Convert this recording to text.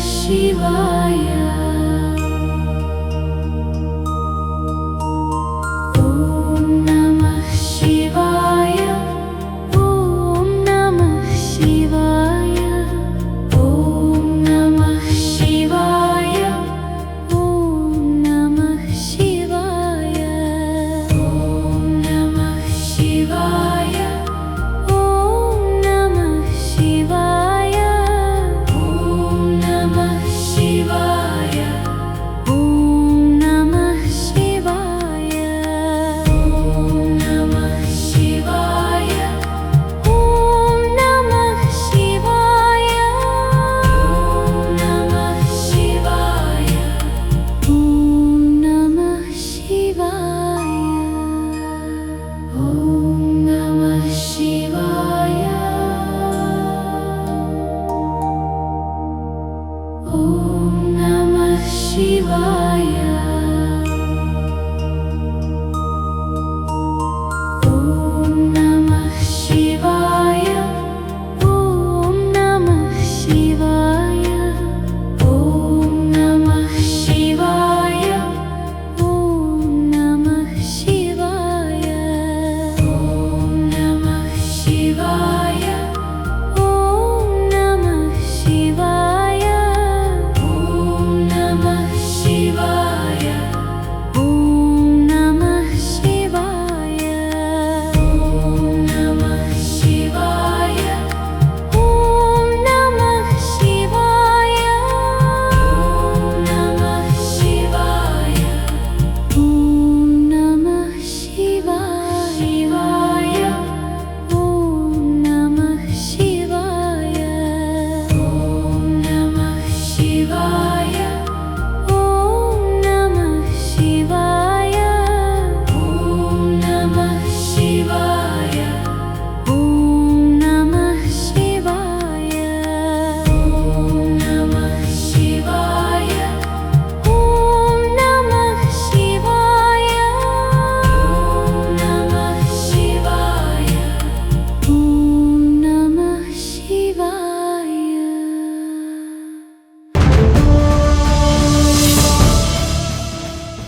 ಶಿವಾಯ. ಓಂ ನಮಃ ಶಿವಾಯ. ಓಂ ನಮಃ ಶಿವಾಯ. ಓಂ ನಮಃ ಶಿವಾಯ. ಓಂ ನಮಃ ಶಿವಾಯ. ಓಂ ನಮಃ ಶಿವಾಯ. ಓಂ ನಮಃ ಶಿವಾಯ. ಓಂ ನಮಃ ಶಿವಾಯ. ಓಂ ನಮಃ ಶಿವಾಯ. ಓಂ ನಮಃ ಶಿವಾಯ. ಓಂ ನಮಃ ಶಿವಾಯ. ಓಂ ನಮಃ ಶಿವಾಯ. ಓಂ ನಮಃ ಶಿವಾಯ. ಓಂ ನಮಃ ಶಿವಾಯ. ಓಂ ನಮಃ ಶಿವಾಯ.